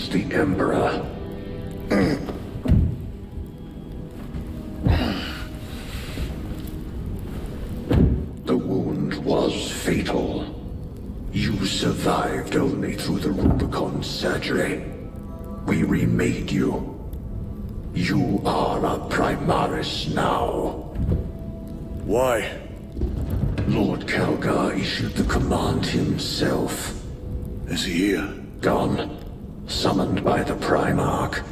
against the Emperor. The wound was fatal. You survived only through the Rubicon surgery. We remade you. You are a Primaris now. Why? Lord Calgar issued the command himself. Is he here? Gone. Summoned by the Primarch.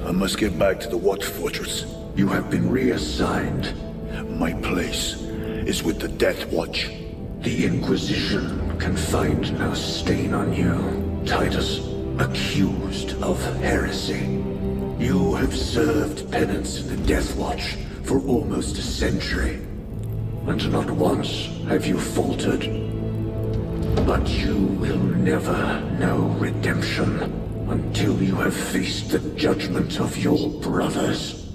I must get back to the Watch Fortress. You have been reassigned. My place is with the Death Watch. The Inquisition can find no stain on you, Titus. Accused of heresy. You have served penance in the Death Watch for almost a century, and not once have you faltered. But you will never know redemption until you have faced the judgment of your brothers.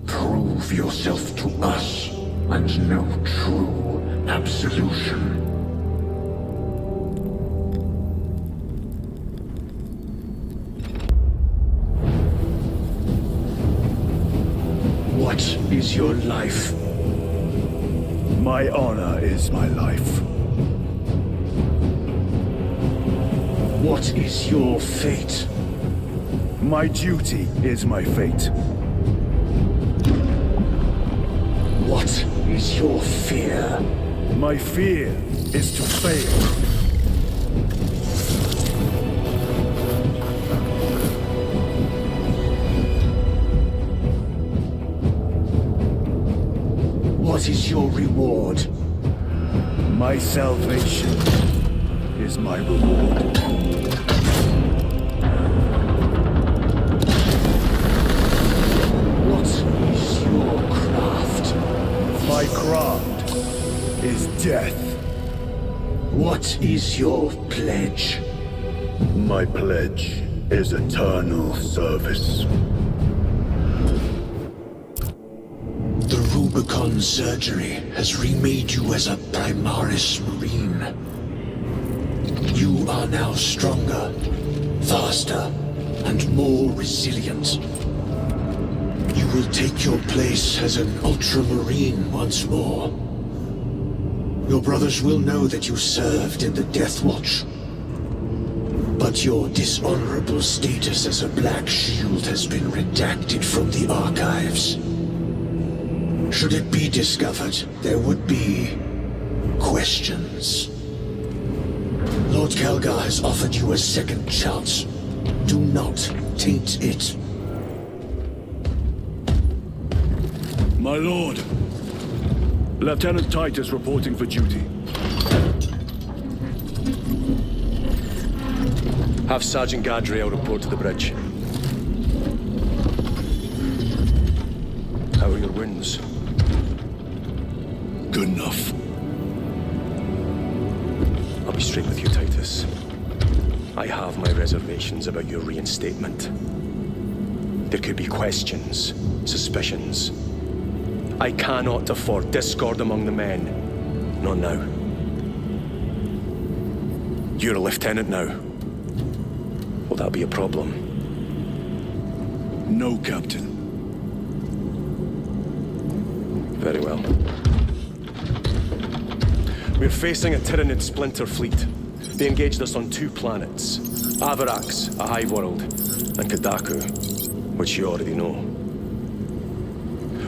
Prove yourself to us and know true absolution. What is your life? My honor is my life. What is your fate? My duty is my fate. What is your fear? My fear is to fail. What is your reward? My salvation is my reward. What is your craft? My craft is death. What is your pledge? My pledge is eternal service. The Rubicon surgery has remade you as a Primaris Marine. You are now stronger, faster, and more resilient. You will take your place as an Ultramarine once more. Your brothers will know that you served in the Death Watch. But your dishonorable status as a Black Shield has been redacted from the archives. Should it be discovered, there would be questions. Lord Calgar has offered you a second chance. Do not taint it. My lord, Lieutenant Titus reporting for duty. Have Sergeant Gadriel report to the bridge. How are your wounds? Good enough. I'll be straight with you, Titus. I have my reservations about your reinstatement. There could be questions, suspicions. I cannot afford discord among the men. Not now. You're a lieutenant now. Will that be a problem? No, Captain. Very well. We're facing a Tyranid splinter fleet. They engaged us on 2 planets. Avarax, a hive world, and Kadaku, which you already know.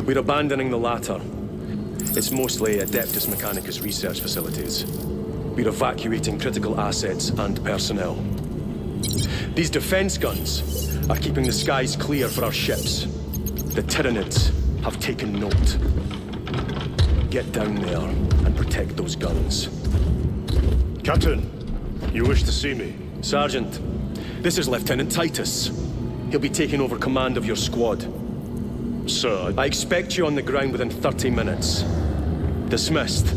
We're abandoning the latter. It's mostly Adeptus Mechanicus research facilities. We're evacuating critical assets and personnel. These defense guns are keeping the skies clear for our ships. The Tyranids have taken note. Get down there and protect those guns. Captain, you wish to see me? Sergeant, this is Lieutenant Titus. He'll be taking over command of your squad. Sir, I expect you on the ground within 30 minutes. Dismissed.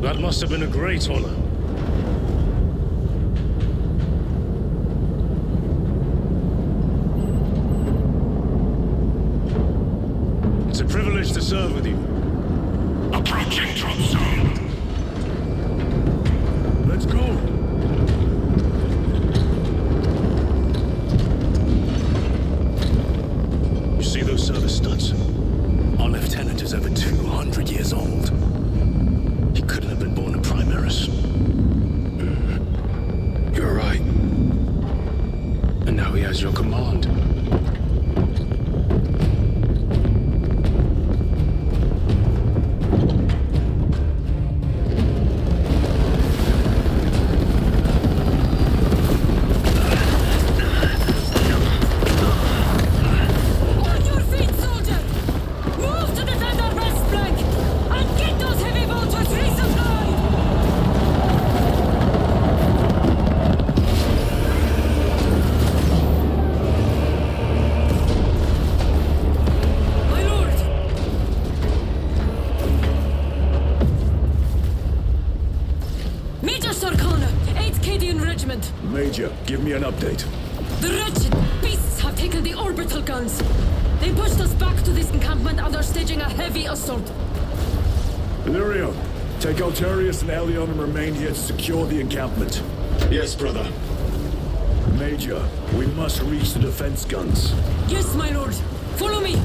That must have been a great honor. It's a privilege to serve with you. Approaching drop zone. Let's go! You see those service studs? Our lieutenant is over 200 years old. He couldn't have been born a Primaris. You're right. And now he has your command. On your feet, soldier! Move to defend our west flank! And get those heavy bolters resupplied! My lord! Major Sarkana, 8th Cadian Regiment. Major, give me an update. The wretched beasts have taken the orbital guns. They pushed us back to this encampment and are staging a heavy assault. Demerium, take Altarius and Elion and remain here to secure the encampment. Yes, brother. Major, we must reach the defense guns. Yes, my lord. Follow me.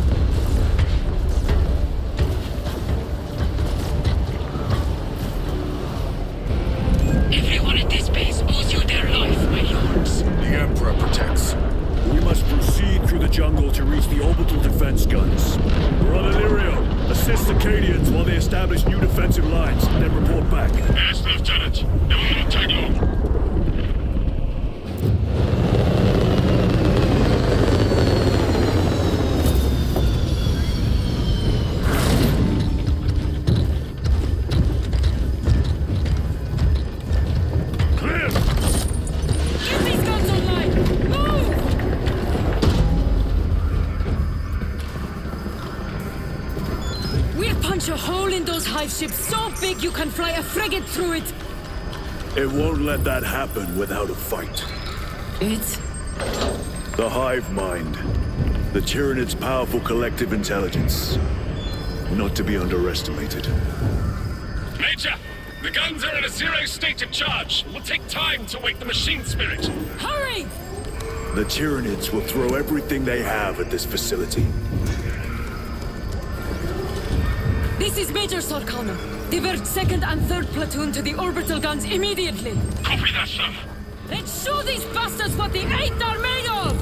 Everyone at this base owes you their life, my lords. The Emperor protects. We must proceed through the jungle to reach the orbital defense guns. Brother Lyrio, assist the Cadians while they establish new defensive lines, then report back. Yes, Lieutenant. It will not take long. Clear! Get these guns online! Move! We'll punch a hole in those hive ships so big you can fly a frigate through it! It won't let that happen without a fight. It? The hive mind. The Tyranid's powerful collective intelligence. Not to be underestimated. Major, the guns are in a zero state of charge. It will take time to wake the machine spirit. Hurry! The Tyranids will throw everything they have at this facility. This is Major Sarkana. Divert 2nd and 3rd platoon to the orbital guns immediately. Copy that, sir. Let's show these bastards what the 8th are made of!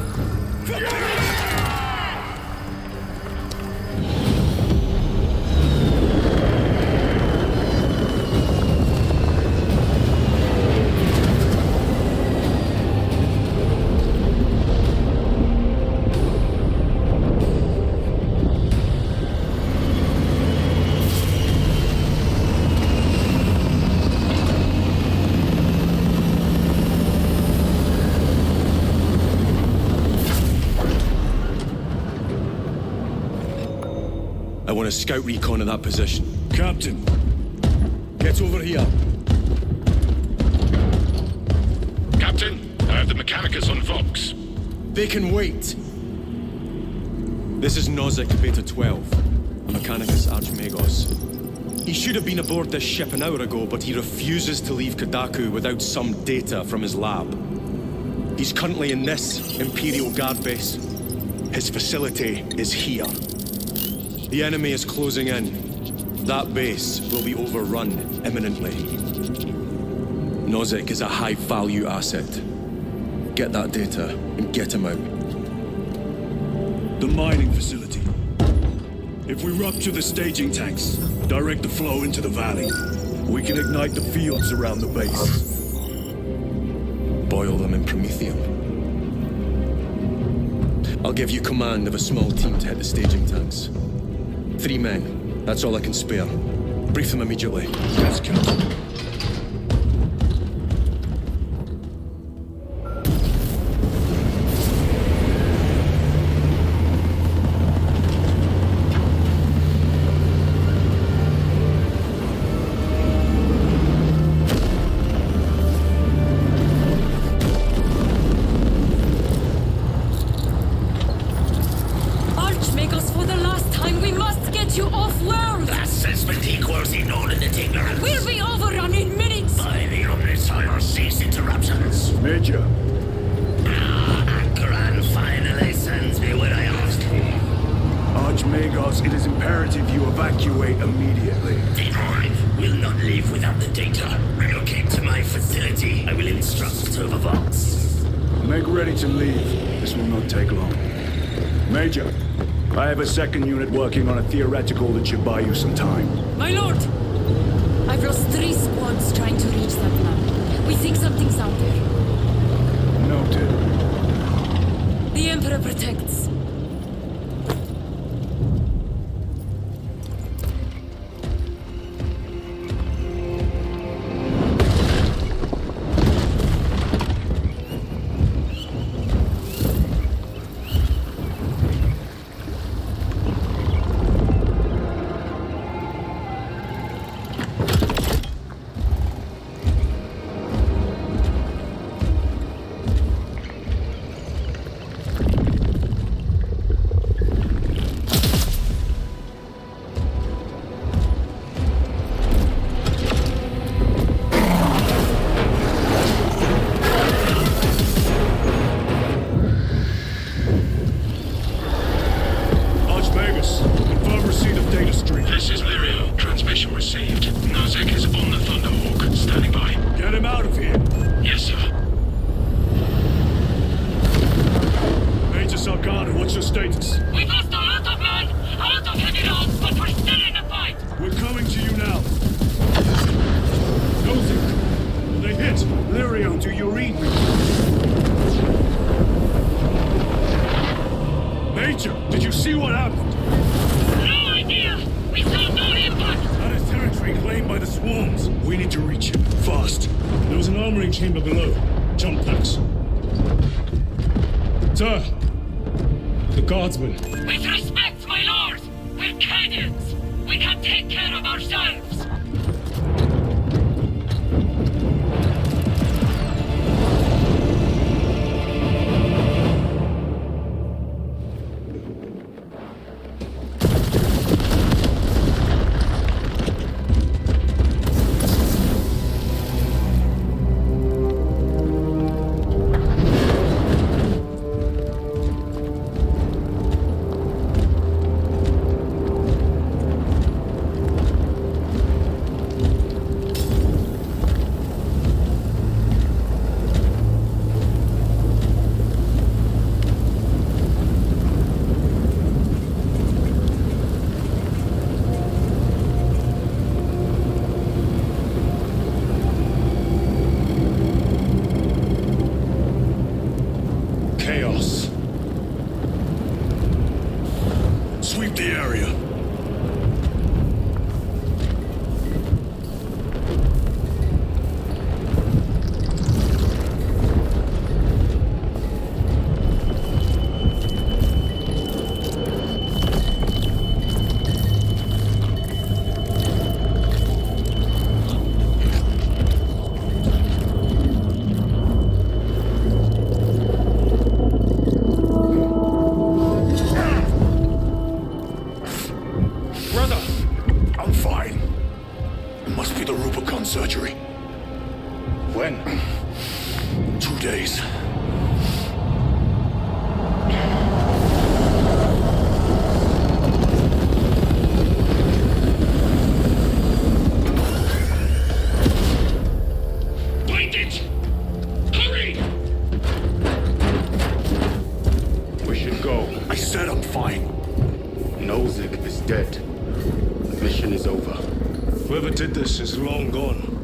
I want a scout recon of that position. Captain, get over here. Captain, I have the Mechanicus on Vox. They can wait. This is Nozick Beta 12, Mechanicus Archmagos. He should have been aboard this ship an hour ago, but he refuses to leave Kadaku without some data from his lab. He's currently in this Imperial Guard base. His facility is here. The enemy is closing in. That base will be overrun imminently. Nozick is a high-value asset. Get that data and get him out. The mining facility. If we rupture the staging tanks, direct the flow into the valley, we can ignite the fields around the base. Boil them in promethium. I'll give you command of a small team to hit the staging tanks. 3 men. That's all I can spare. Brief them immediately. Yes, Captain. We'll be overrun in minutes! By the Omnissiah, cease interruptions. Major, Ankaran finally sends me what I asked for. Archmagos, it is imperative you evacuate immediately. Denied. Will not leave without the data. Relocate to my facility. I will instruct over vaults. Make ready to leave. This will not take long. Major, I have a second unit working on a theoretical that should buy you some time. My lord! I've lost 3 squads trying to reach that land. We think something's out there. Noted. The Emperor protects. With respect, my lord! We're Cadians! We can take care of ourselves! Whoever did this is long gone.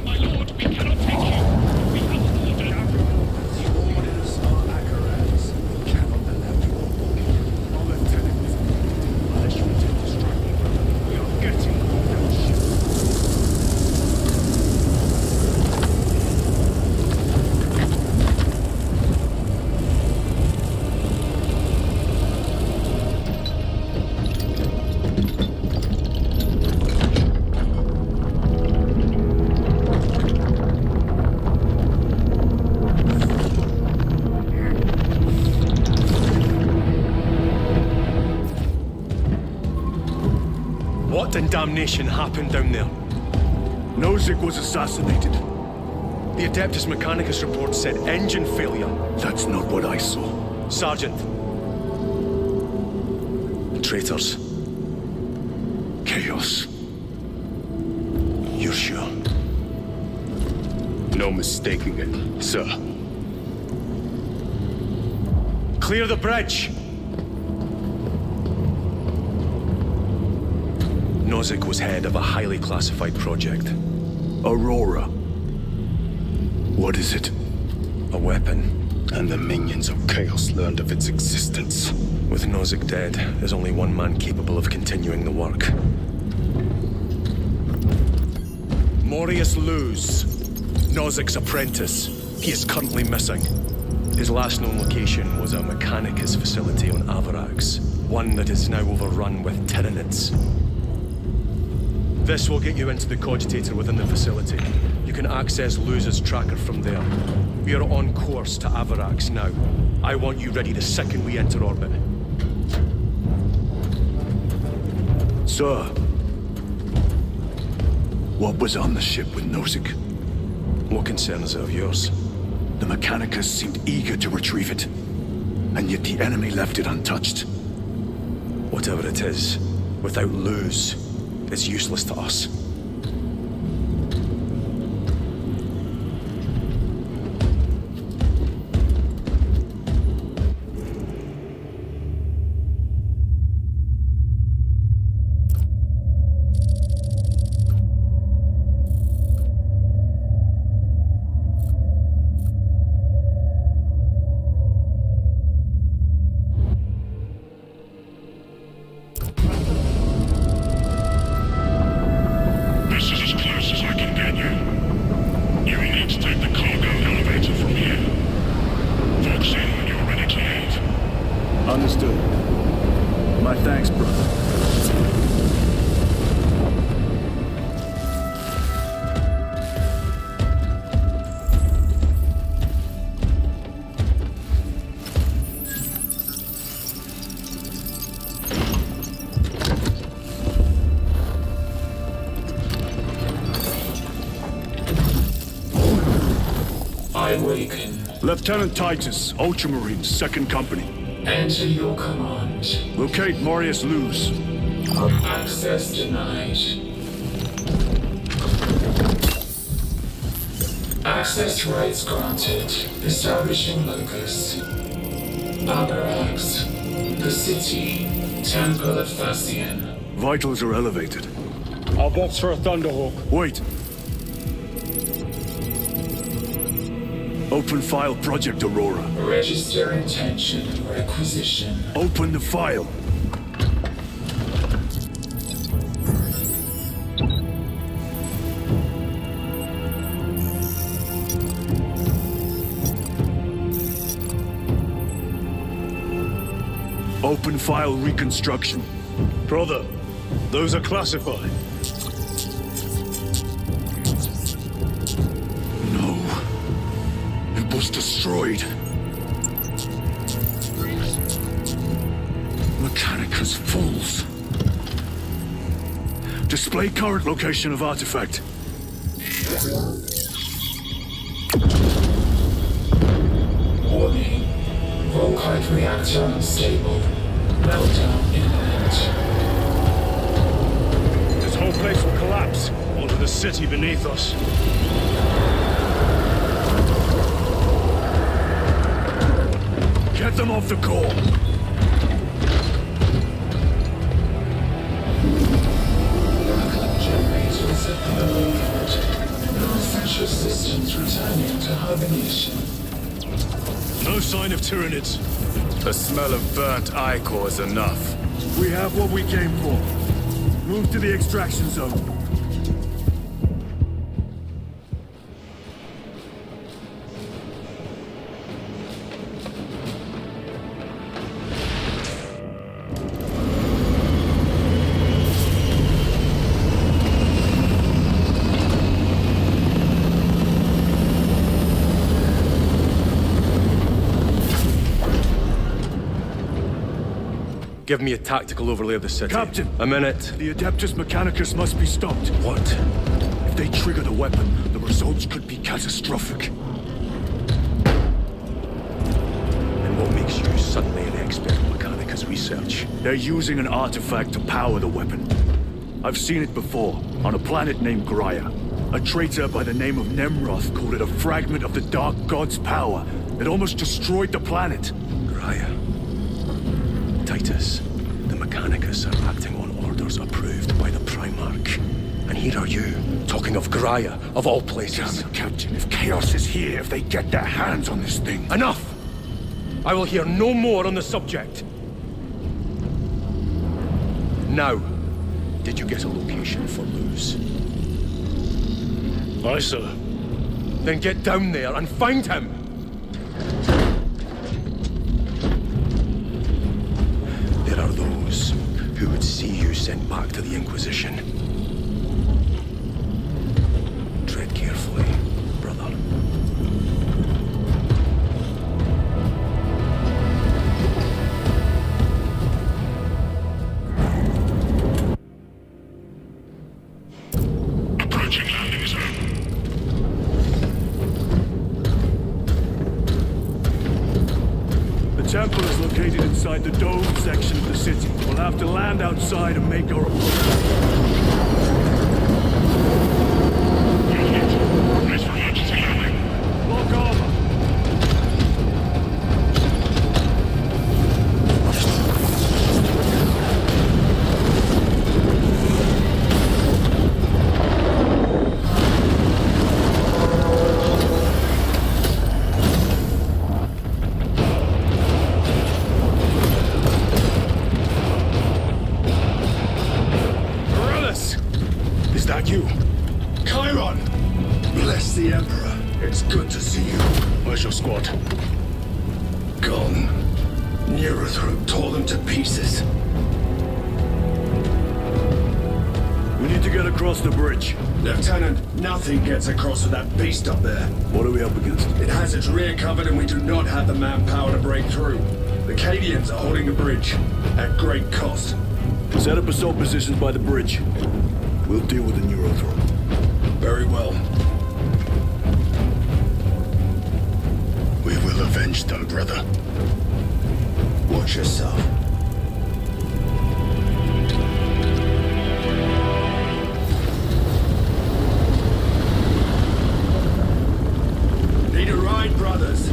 My lord, we cannot take you. We have ordered our... The orders are Acarans. We cannot allow you on board. Our lieutenant is unless you intend to strike me, brother. We are getting on that ship. What in damnation happened down there? Nozick was assassinated. The Adeptus Mechanicus report said engine failure. That's not what I saw. Sergeant. Traitors. Chaos. You're sure? No mistaking it, sir. Clear the bridge! Nozick was head of a highly classified project. Aurora. What is it? A weapon. And the minions of Chaos learned of its existence. With Nozick dead, there's only one man capable of continuing the work. Morias Leuze, Nozick's apprentice. He is currently missing. His last known location was a Mechanicus facility on Avarax, one that is now overrun with Tyranids. This will get you into the cogitator within the facility. You can access Leuze's tracker from there. We are on course to Avarax now. I want you ready the second we enter orbit. Sir, what was on the ship with Nozick? What concern is it of yours? The Mechanicus seemed eager to retrieve it, and yet the enemy left it untouched. Whatever it is, without Leuze, it's useless to us. Understood. My thanks, brother. I awaken. Lieutenant Titus, Ultramarines, 2nd Company. Enter your command. Locate Morias Leuze. Access denied. Access rights granted. Establishing locus. Avarax. The city. Temple of Thasian. Vitals are elevated. I'll box for a Thunderhawk. Wait. Open file Project Aurora. Register intention and requisition. Open the file. Open file reconstruction. Brother, those are classified. No. It was destroyed. Mechanicus fools. Display current location of artifact. Warning. Volkite reactor unstable. Meltdown imminent. This whole place will collapse onto the city beneath us. Get them off the core. Backup generators at the overhead. Non-essential systems returning to hibernation. No sign of Tyranids. The smell of burnt ichor is enough. We have what we came for. Move to the extraction zone. Give me a tactical overlay of the city. Captain! A minute. The Adeptus Mechanicus must be stopped. What? If they trigger the weapon, the results could be catastrophic. And what makes you suddenly an expert in Mechanicus research? They're using an artifact to power the weapon. I've seen it before, on a planet named Graia. A traitor by the name of Nemroth called it a fragment of the Dark God's power that almost destroyed the planet. Graia. Titus, the Mechanicus are acting on orders approved by the Primarch. And here are you, talking of Graia, of all places. Damn it, Captain, if Chaos is here, if they get their hands on this thing... Enough! I will hear no more on the subject. Now, did you get a location for Leuze? Aye, sir. Then get down there and find him! There are those who would see you sent back to the Inquisition. Tread carefully, brother. Approaching landing zone. The temple is located inside the dome section of the city. We'll have to land outside and make our... Nice for emergency landing. Lock armor! Is that you? Chiron! Bless the Emperor. It's good to see you. Where's your squad? Gone. Neurothroat tore them to pieces. We need to get across the bridge. Lieutenant, nothing gets across with that beast up there. What are we up against? It has its rear covered and we do not have the manpower to break through. The Cadians are holding the bridge, at great cost. Set up assault positions by the bridge. We'll deal with the Neurothroat. Very well. We will avenge them, brother. Watch yourself. Need a ride, brothers?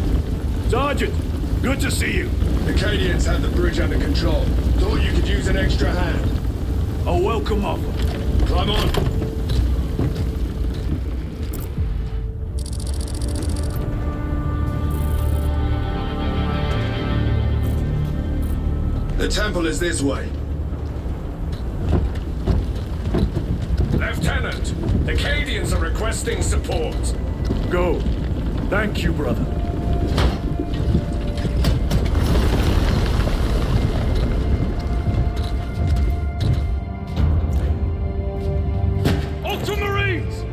Sergeant! Good to see you! The Cadians have the bridge under control. Thought you could use an extra hand. A welcome offer. Climb on. The temple is this way. Lieutenant, the Cadians are requesting support. Go. Thank you, brother. Ultramarines!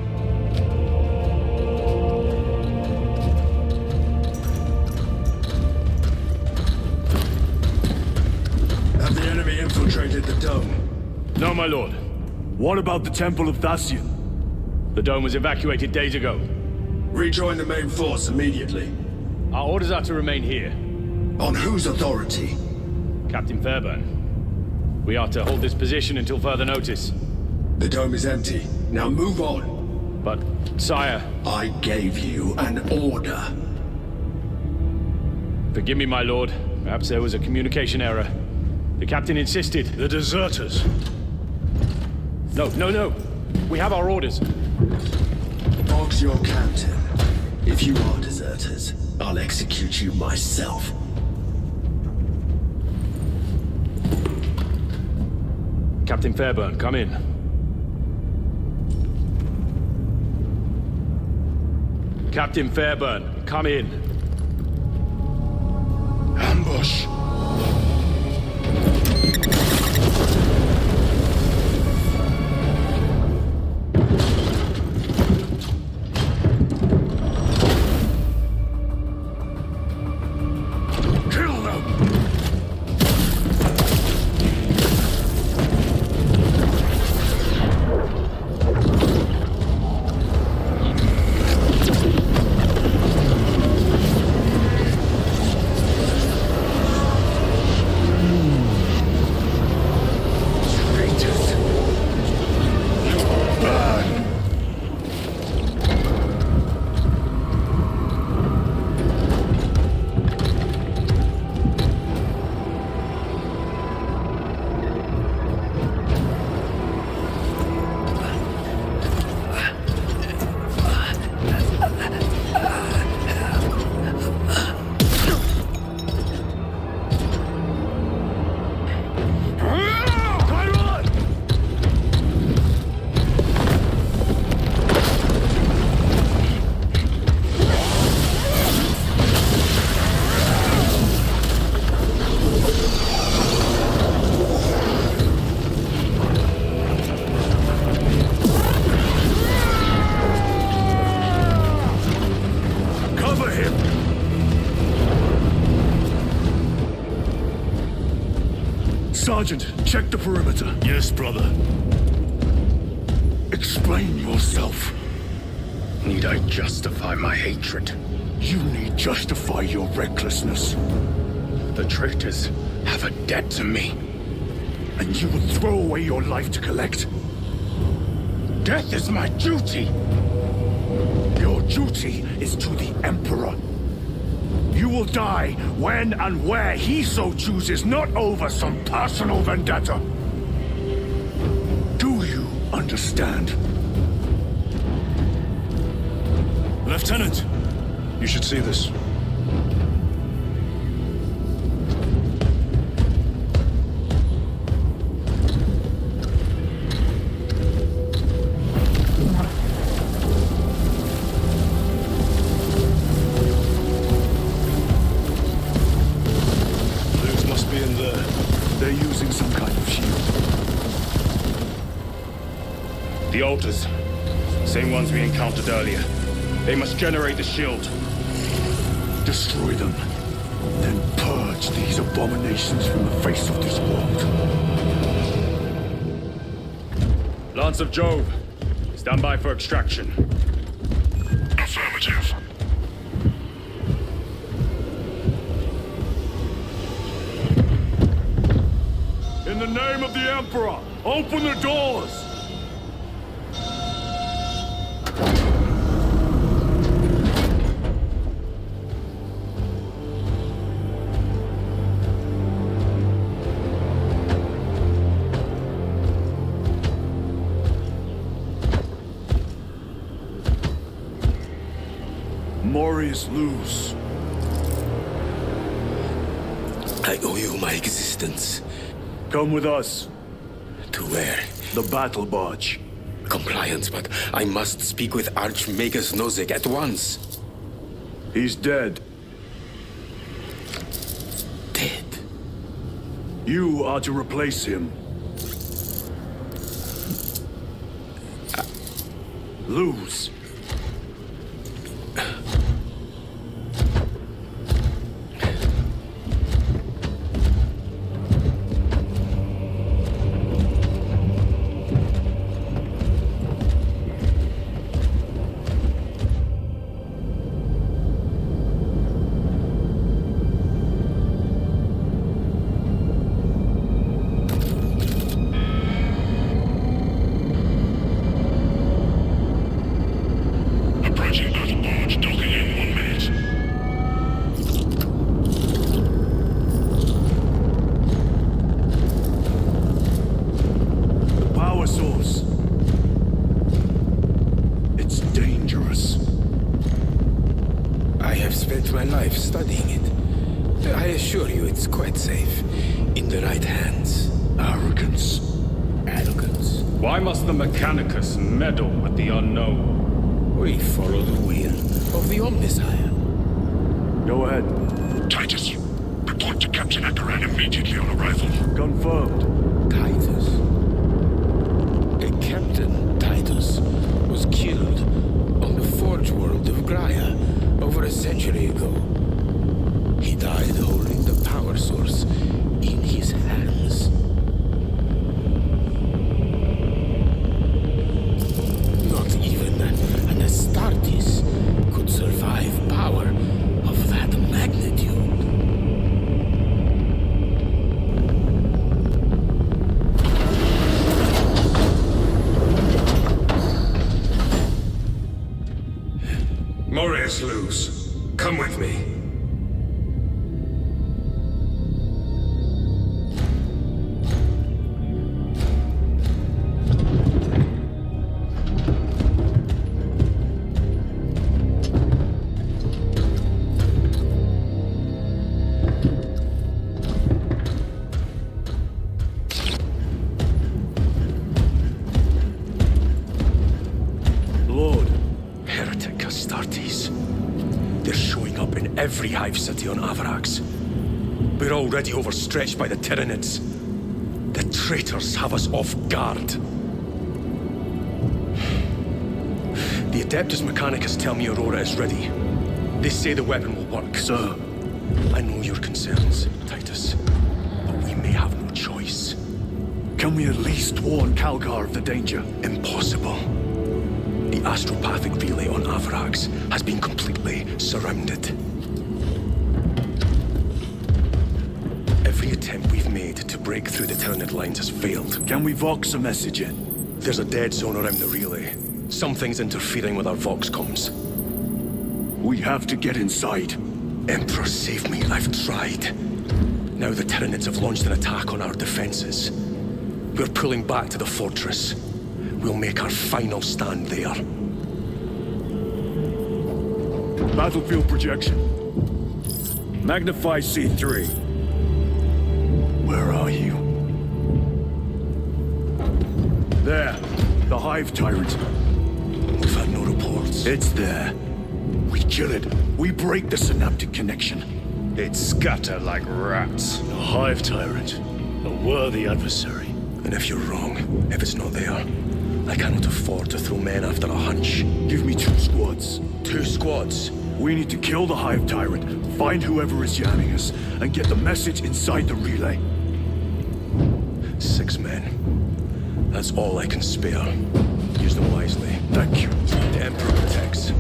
Have the enemy infiltrated the dome? No, my lord. What about the Temple of Thasian? The dome was evacuated days ago. Rejoin the main force immediately. Our orders are to remain here. On whose authority? Captain Fairburn. We are to hold this position until further notice. The dome is empty. Now move on. But, sire, I gave you an order. forgive me, my lord. Perhaps there was a communication error. The captain insisted. The deserters. No. We have our orders. Boggs your captain. If you are deserters, I'll execute you myself. Captain Fairburn, come in. Captain Fairburn, come in. Ambush. Kill them! Sergeant, check the perimeter. Yes, brother. Explain yourself. Need I justify my hatred? You need justify your recklessness. The traitors have a debt to me. And you will throw away your life to collect. Death is my duty. Your duty is to the Emperor. You will die when and where he so chooses, not over some personal vendetta. Do you understand? Lieutenant, you should see this. Leuze must be in there. They're using some kind of shield. The altars. Same ones we encountered earlier. They must generate the shield. Destroy them. Then purge these abominations from the face of this world. Lance of Jove. Stand by for extraction. Affirmative. In the name of the Emperor, open the doors! Morias Leuze. I owe you my existence. Come with us. To where? The battle barge. Compliance, but I must speak with Archmagus Nozick at once. He's dead. Dead? You are to replace him. Leuze. Approaching battle barge, docking in 1 minute. The power source. It's dangerous. I have spent my life studying it. I assure you it's quite safe. In the right hands. Arrogance. Arrogance. Why must the Mechanicus meddle with the unknown? We follow the wheel of the Omnisire. Go ahead. Titus, report to Captain Akaran immediately on arrival. Confirmed. Titus. A Captain Titus was killed on the Forge world of Graia over a century ago. He died holding the power source in his hands. Not even an Astartes could survive power of that magnitude. Morias Leuze, come with me. Lord, Heretic Astartes. They're showing up in every hive city on Avarax. We're already overstretched by the Tyranids. The traitors have us off guard. The Adeptus Mechanicus tell me Aurora is ready. They say the weapon will work. sir. I know your concerns, Titus, but we they have no choice. Can we at least warn Calgar of the danger? Impossible. The astropathic relay on Avarax has been completely surrounded. Every attempt we've made to break through the Tyranid lines has failed. Can we Vox a message in? There's a dead zone around the relay. Something's interfering with our Vox comms. We have to get inside. Emperor, save me. I've tried. Now the Tyranids have launched an attack on our defenses. We're pulling back to the fortress. We'll make our final stand there. Battlefield projection. Magnify C3. Where are you? There. The Hive Tyrant. We've had no reports. It's there. We kill it. We break the synaptic connection. They'd scatter like rats. A Hive Tyrant. A worthy adversary. And if you're wrong, if it's not there, I cannot afford to throw men after a hunch. Give me 2 squads. 2 squads? We need to kill the Hive Tyrant, find whoever is jamming us, and get the message inside the relay. 6 men. That's all I can spare. Use them wisely. Thank you. The Emperor protects.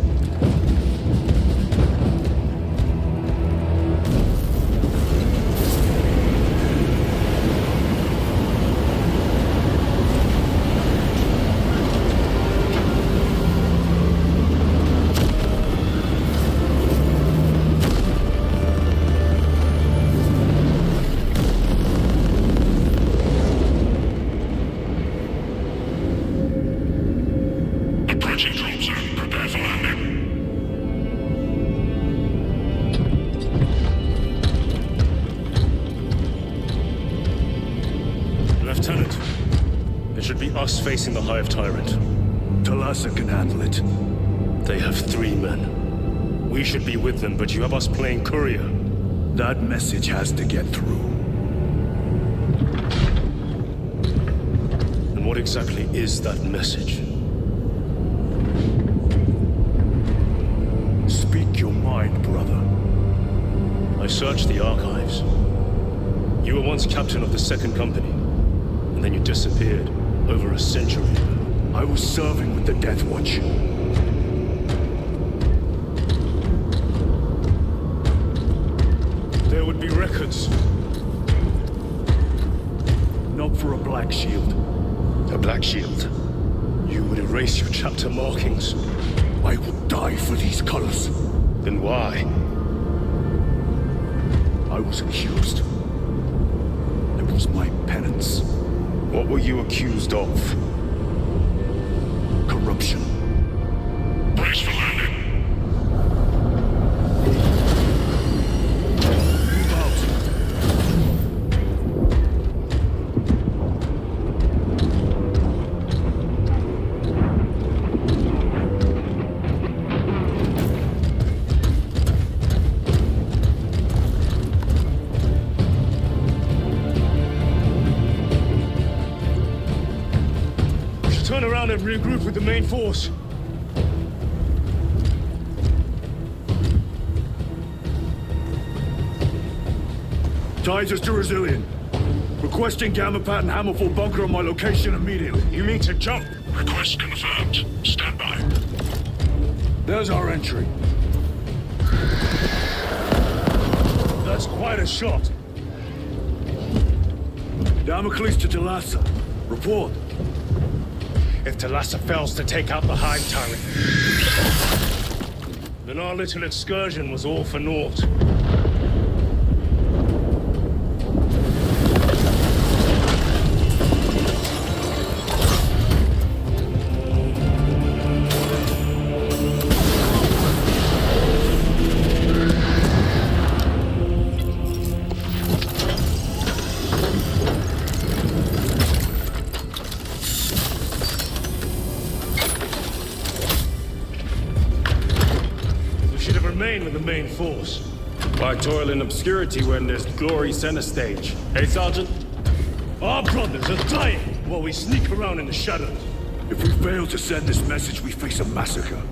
Facing the Hive Tyrant. Talassa can handle it. They have 3 men. We should be with them, but you have us playing courier. That message has to get through. And what exactly is that message? Speak your mind, brother. I searched the archives. You were once captain of the 2nd Company, and then you disappeared. Over a century ago. I was serving with the Death Watch. There would be records. Not for a Black Shield. A Black Shield? You would erase your chapter markings. I will die for these colors. Then why? I was accused. It was my penance. What were you accused of? Corruption. Brace for landing. Move out. Turn around and regroup with the main force. Ties to Resilient. Requesting Gamma Pat and Hammerfall bunker on my location immediately. You mean to jump? Request confirmed. Stand by. There's our entry. That's quite a shot. Damocles to Talassa. Report. If Talassa fails to take out the Hive Tyrant, then our little excursion was all for naught. With the main force. Why toil in obscurity when there's glory center stage? Hey, Sergeant? Our brothers are dying while we sneak around in the shadows. If we fail to send this message, we face a massacre.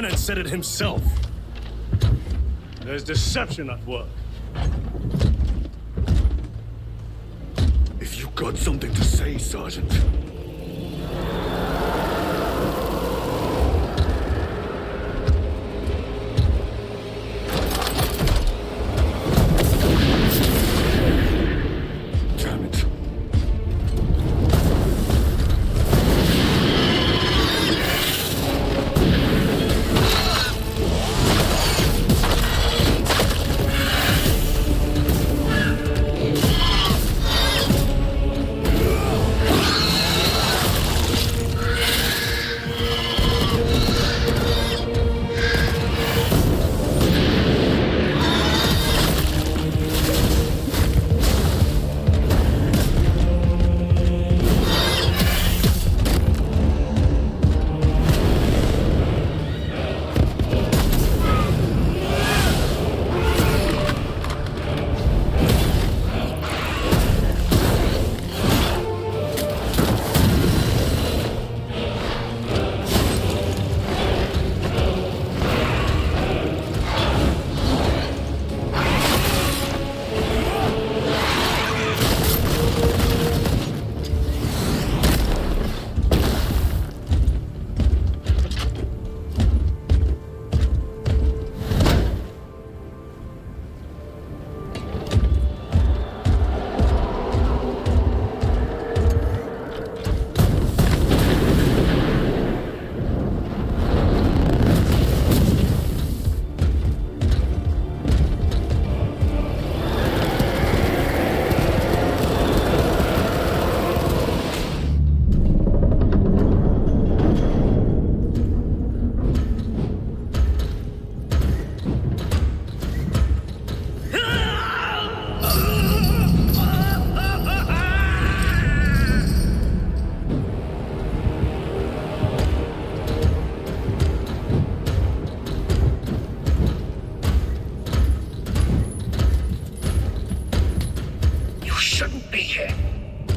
lieutenant said it himself. There's deception at work. If you got something to say, Sergeant. Damn it.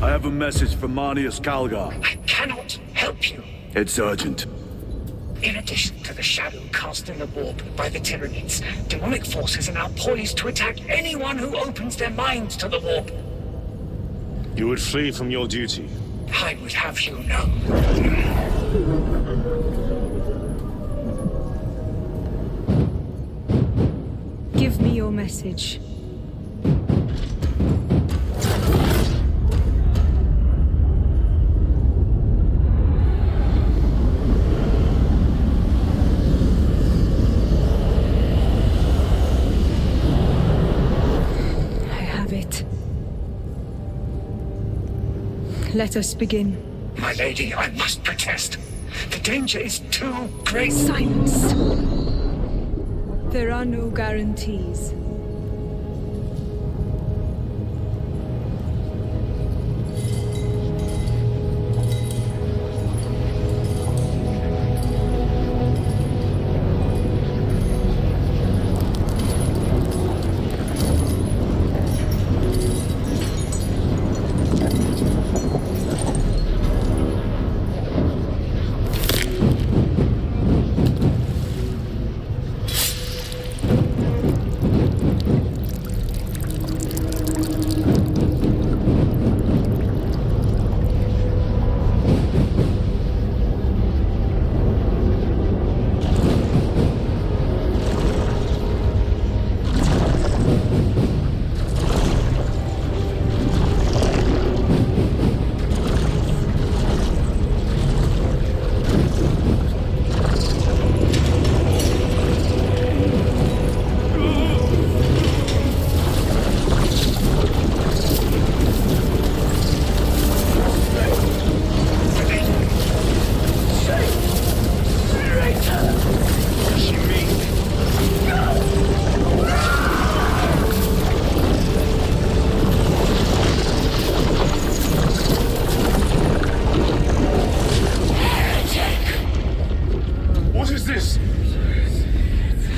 I have a message from Morias Calgar. I cannot help you. It's urgent. In addition to the shadow cast in the warp by the Tyranids, demonic forces are now poised to attack anyone who opens their minds to the warp. You would flee from your duty. I would have you know. Give me your message. Let us begin. My lady, I must protest. The danger is too great. Silence. There are no guarantees.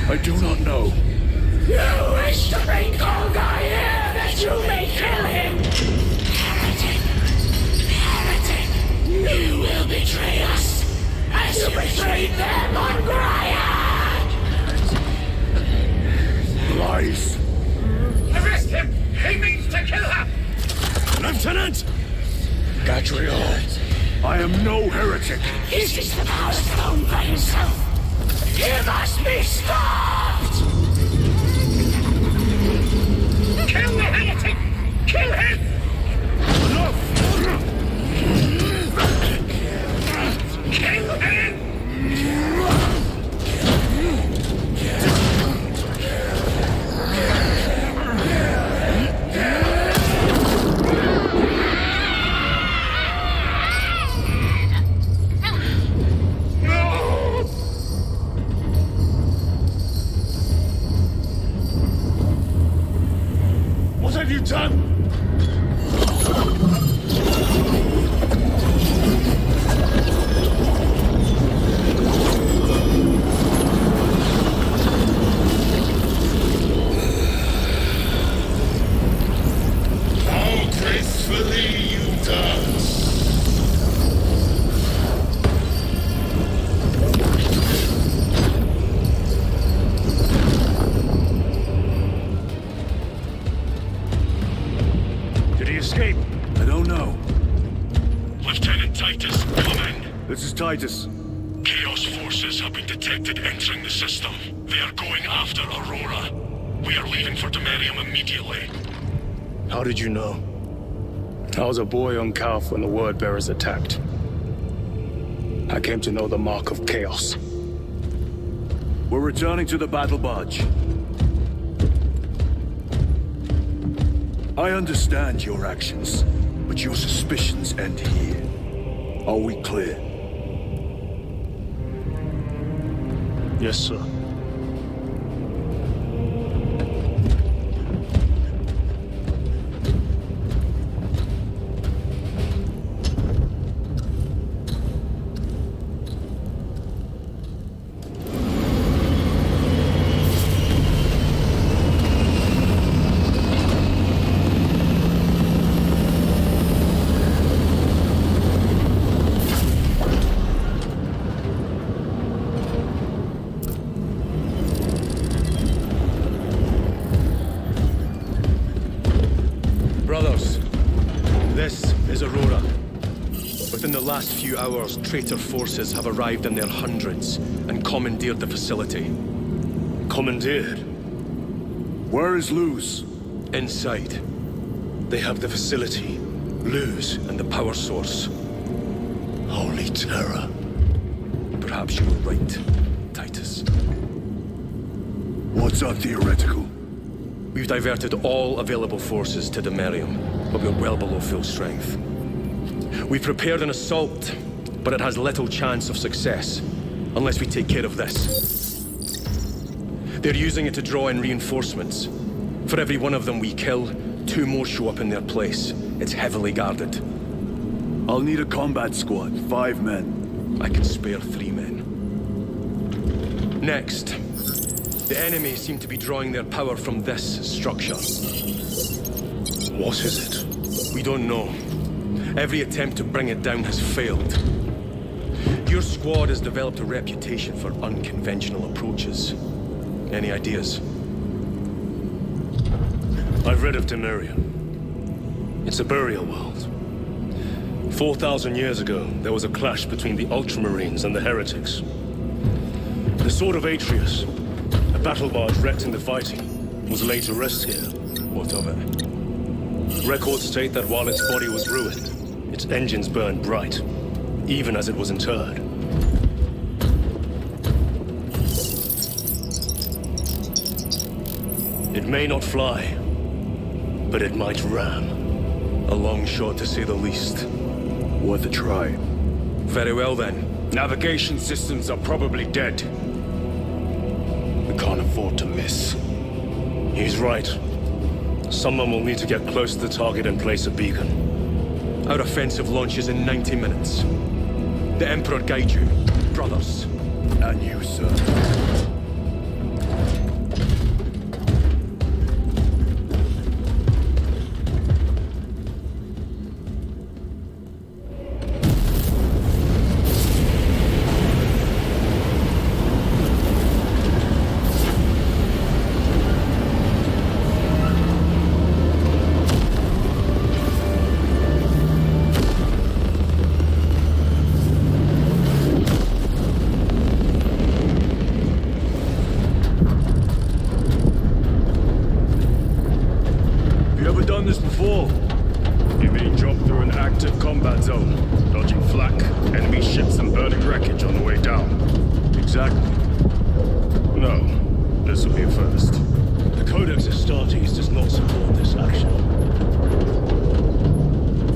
I do not know. You wish to bring Golgai here that you may kill him! Heretic! Heretic! You will betray us as you betrayed them on Graia! Be stopped! Kill the heretic! Kill him! Kill him! What have you done? How gracefully you dance. Did he escape? I don't know. Lieutenant Titus, come in. This is Titus. Chaos forces have been detected entering the system. They are going after Aurora. We are leaving for Demerium immediately. How did you know? I was a boy on Calf when the word bearers attacked. I came to know the mark of chaos. We're returning to the battle barge. I understand your actions, but your suspicions end here. Are we clear? Yes, sir. Brothers, this is Aurora. Within the last few hours, traitor forces have arrived in their hundreds and commandeered the facility. Commandeered? Where is Leuze? Inside. They have the facility, Leuze, And the power source. Holy terror. Perhaps you were right, Titus. What's our theoretical? We've diverted all available forces to Demerium, but we're well below full strength. We've prepared an assault, but it has little chance of success, unless we take care of this. They're using it to draw in reinforcements. For every one of them we kill, 2 more show up in their place. It's heavily guarded. I'll need a combat squad, 5 men. I can spare 3 men. Next, the enemy seem to be drawing their power from this structure. what is it? We don't know. Every attempt to bring it down has failed. Your squad has developed a reputation for unconventional approaches. Any ideas? I've read of Demerium. It's a burial world. 4,000 years ago, there was a clash between the Ultramarines and the Heretics. The Sword of Atreus, a battle barge wrecked in the fighting, was laid to rest here. What of it? Records state that while its body was ruined, its engines burned bright, even as it was interred. It may not fly, but it might ram. A long shot, to say the least. Worth a try. Very well, then. Navigation systems are probably dead. We can't afford to miss. He's right. Someone will need to get close to the target and place a beacon. Our offensive launches in 90 minutes. The Emperor guide you, brothers. And you, sir. done this before. You mean jump through an active combat zone, dodging flak, enemy ships and burning wreckage on the way down? Exactly. No, this will be a first. The Codex Astartes does not support this action.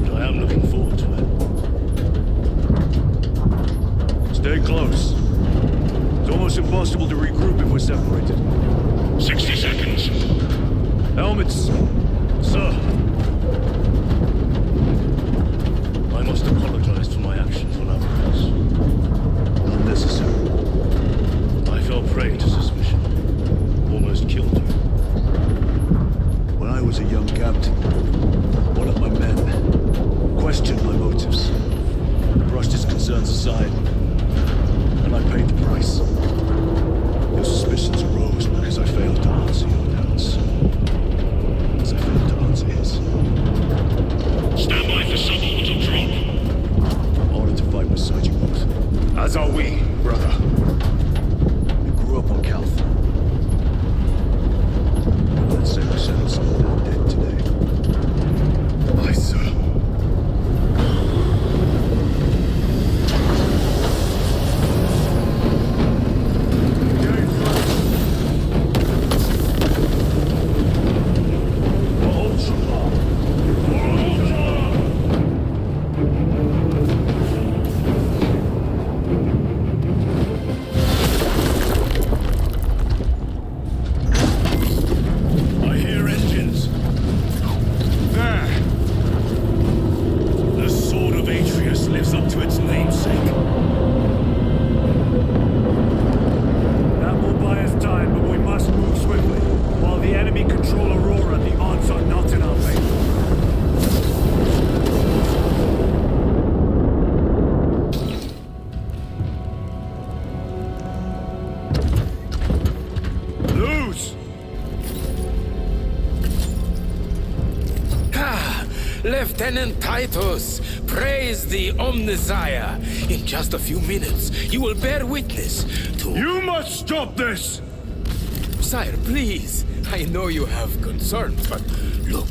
But I am looking forward to it. Stay close. It's almost impossible to regroup if we're separated. 60 seconds. Helmets, sir. I must apologize for my actions on Aurora. Unnecessary. I fell prey to suspicion. Almost killed you. When I was a young captain, one of my men questioned my motives, brushed his concerns aside, and I paid the price. Your suspicions arose because I failed to answer your doubts. As I failed to answer his. Stand by for suborbital drop. Honored to fight beside you both. As are we, brother. We grew up on Calth. Let's say we settled some of that dead today. Aye, sir. Lieutenant Titus, praise the Omnisire. In just a few minutes, you will bear witness to... You must stop this! Sire, please. I know you have concerns, but look,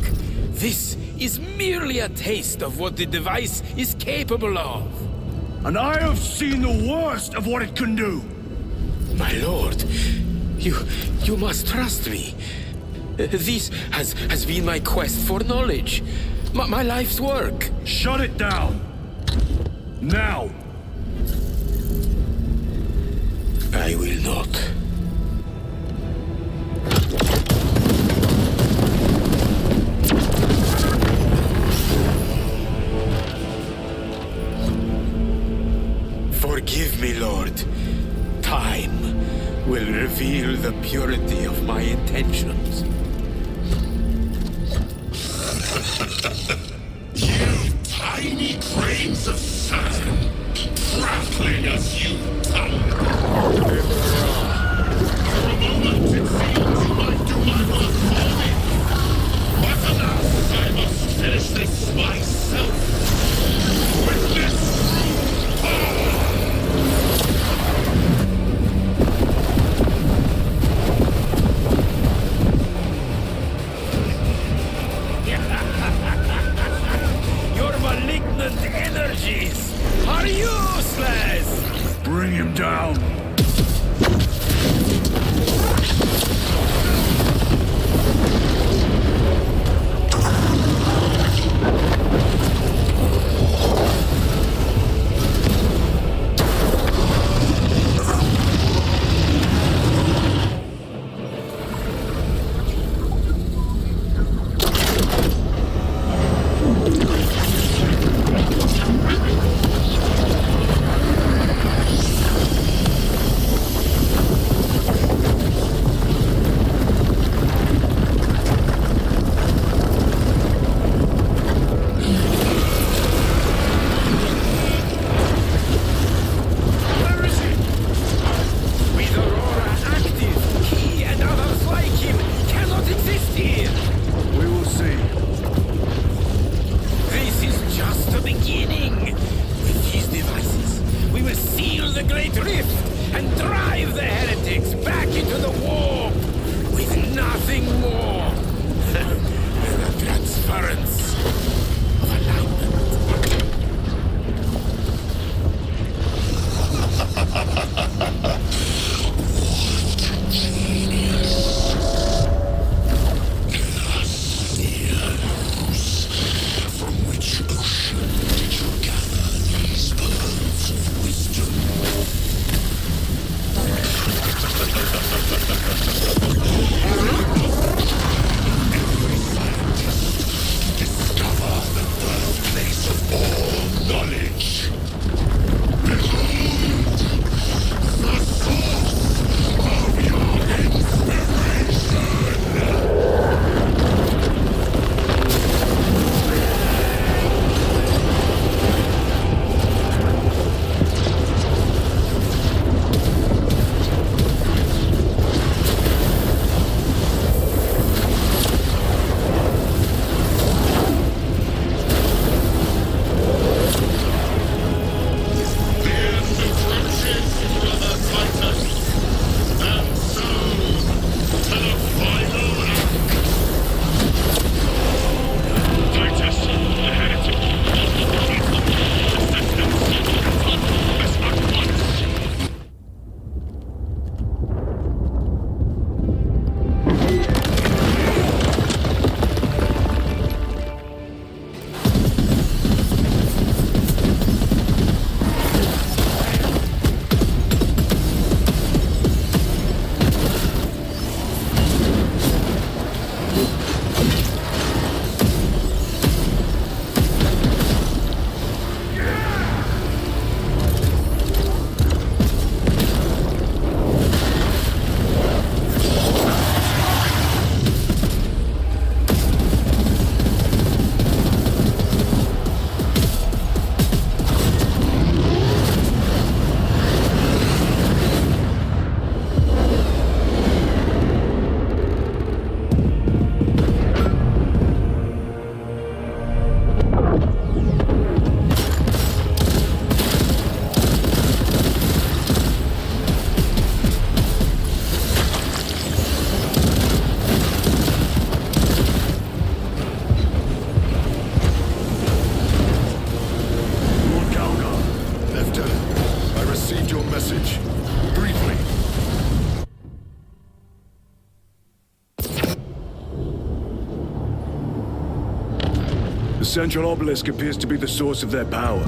this is merely a taste of what the device is capable of. And I have seen the worst of what it can do! My lord, you must trust me. This has been my quest for knowledge. My life's work. Shut it down! Now! I will not. Forgive me, Lord. Time will reveal the purity of my intentions. You tiny grains of sand, prattling as you tongue. For a moment it seemed you might do my work for me. But alas, I must finish this myself. With this power! Energies are useless! Bring him down! central obelisk appears to be the source of their power.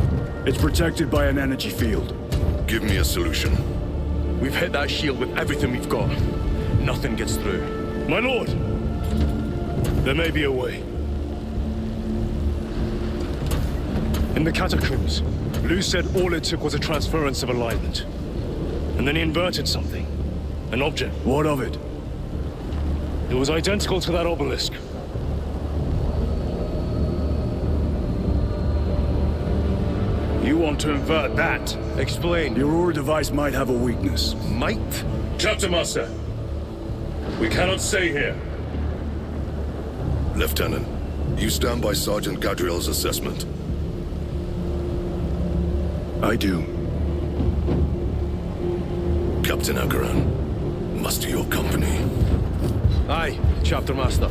It's protected by an energy field. Give me a solution. We've hit that shield with everything we've got. Nothing gets through. My lord! There may be a way. In the catacombs, Leuze said all it took was a transference of alignment. And then he inverted something. An object. What of it? It was identical to that obelisk. You want to invert that? Explain. The Aurora device might have a weakness. Might? Captain Master, we cannot stay here. Lieutenant, you stand by Sergeant Gadriel's assessment. I do. Captain Akaran, muster your company. Aye, Chapter Master.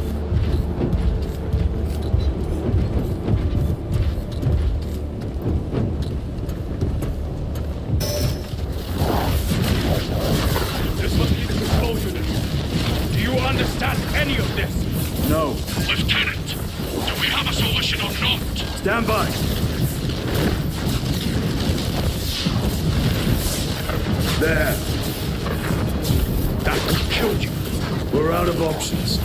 This must be the control unit. Do you understand any of this? No. Lieutenant, do we have a solution or not? Stand by. There. That could kill you. We're out of options.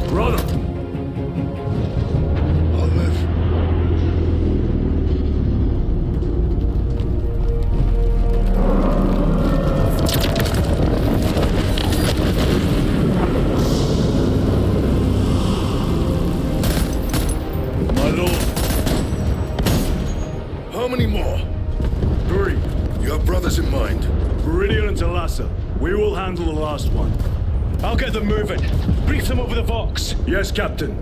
Brother! I'll live. My lord. How many more? 3. You have brothers in mind. Viridian and Talassa. We will handle the last one. I'll get them moving. Brief them over the Vox. Yes, Captain.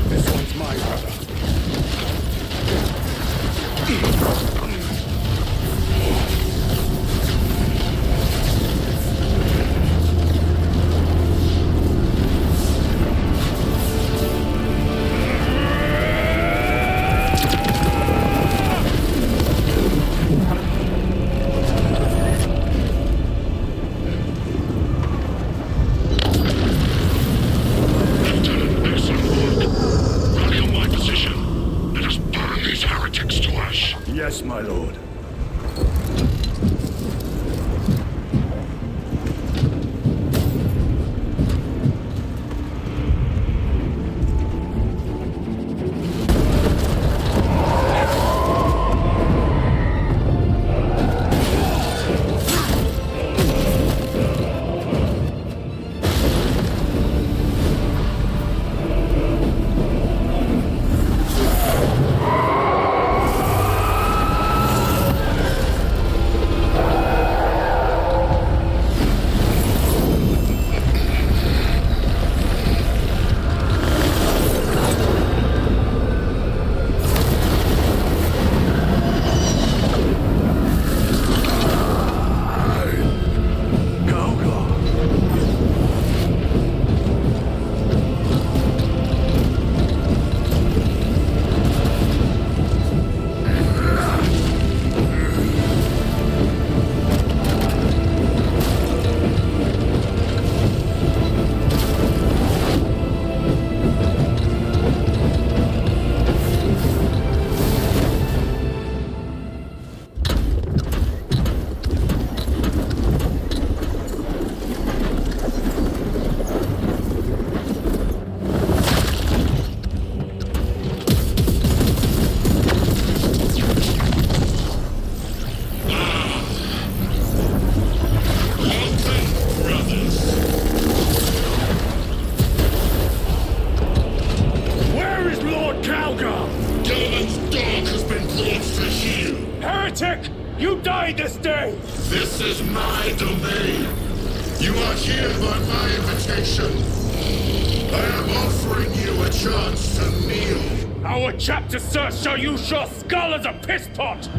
This one's mine, brother. Lieutenant Mason Rourke, rally on my position. Let us burn these heretics to ash. Yes, my lord. Heretic! You die this day! This is my domain. You are here by my invitation. I am offering you a chance to kneel. How Our chapter, sir, shall use your skull as a piss pot!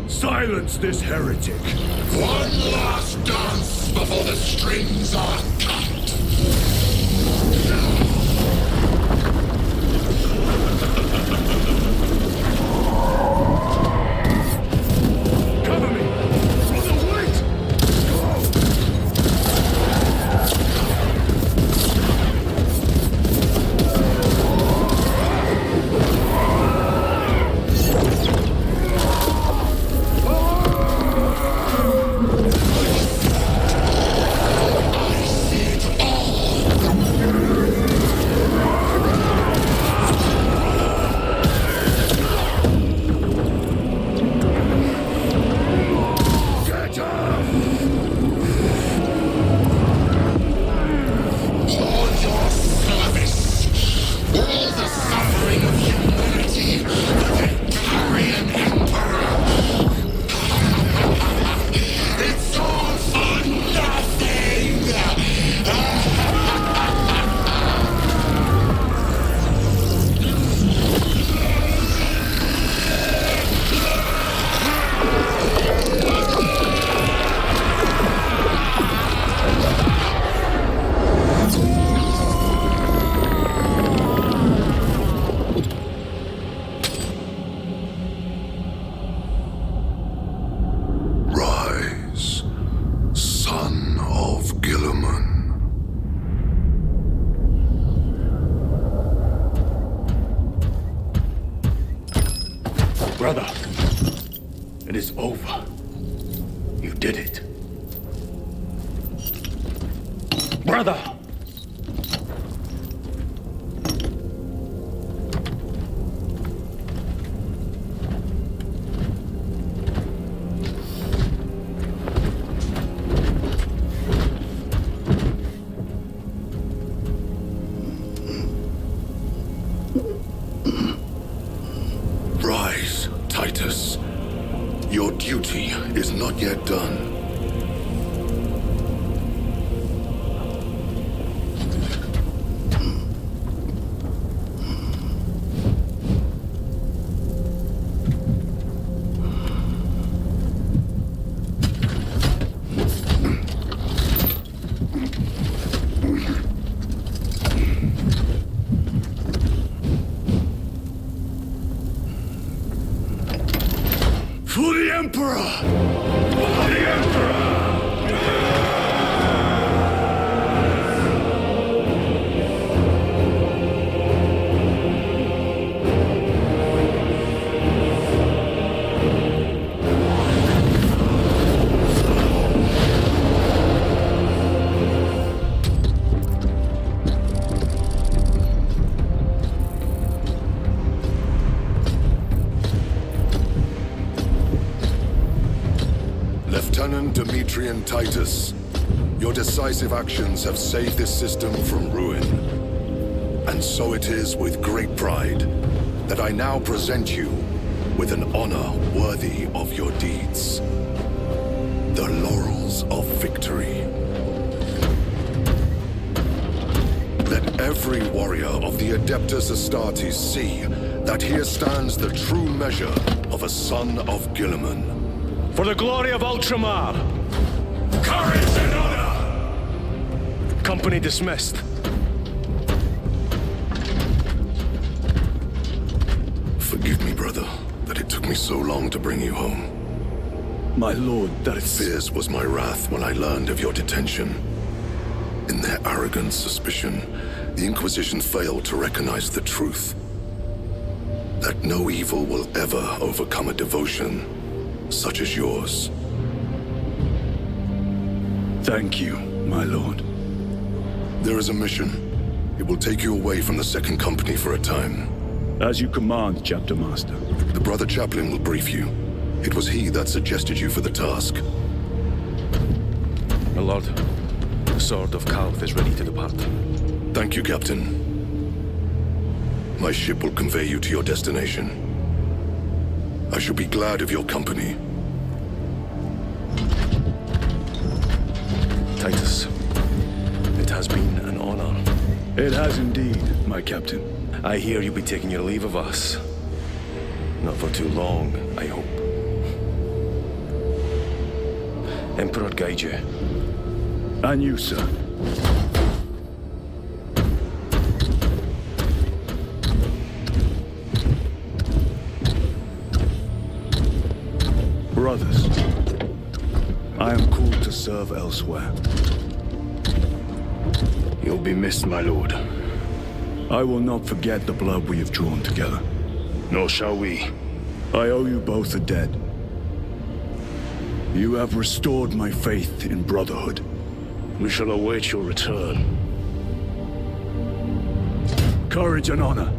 Silence this heretic. One last dance before the strings are cut. Cover me! Brother, wait! Brother, it is over. You did it. Brother! Your duty is not yet done. For the Emperor! For the Emperor! Lieutenant Demetrian Titus, your decisive actions have saved this system from ruin. And so it is with great pride that I now present you with an honor worthy of your deeds. The laurels of victory. Let every warrior of the Adeptus Astartes see that here stands the true measure of a son of Guilliman. For the glory of Ultramar! Courage and honor! Company dismissed. Forgive me, brother, that it took me so long to bring you home. My lord, that is... Fierce was my wrath when I learned of your detention. In their arrogant suspicion, the Inquisition failed to recognize the truth. That no evil will ever overcome a devotion such as yours. Thank you, my lord. There is a mission. It will take you away from the Second Company for a time. As you command, Chapter Master. The Brother Chaplain will brief you. It was he that suggested you for the task. My lord, the Sword of Kalth is ready to depart. Thank you, Captain. My ship will convey you to your destination. I shall be glad of your company. Titus, it has been an honor. It has indeed, my captain. I hear you'll be taking your leave of us. Not for too long, I hope. Emperor guide you. And you, sir. Brothers, I am called to serve elsewhere. You'll be missed, my lord. I will not forget the blood we have drawn together. Nor shall we. I owe you both a debt. You have restored my faith in brotherhood. We shall await your return. Courage and honor.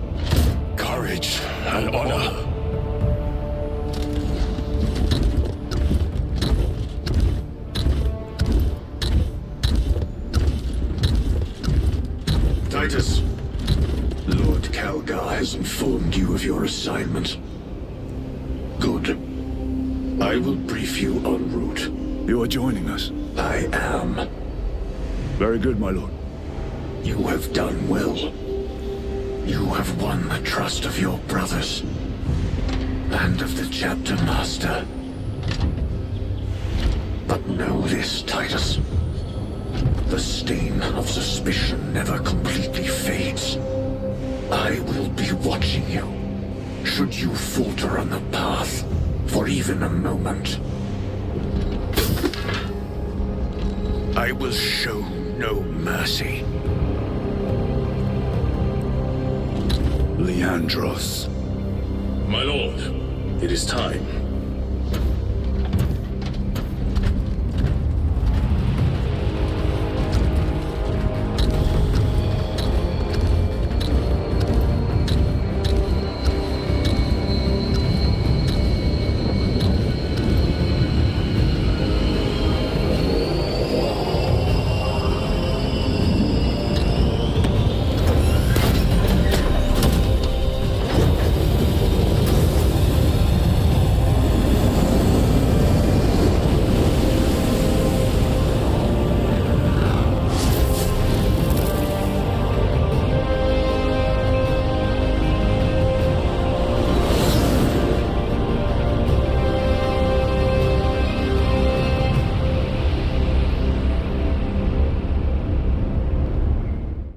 Courage and honor. Titus, Lord Calgar has informed you of your assignment. Good. I will brief you en route. You are joining us. I am. Very good, my lord. You have done well. You have won the trust of your brothers. And of the Chapter Master. But know this, Titus. The stain of suspicion never completely fades. I will be watching you. Should you falter on the path for even a moment. I will show no mercy. Leandros. My lord, it is time.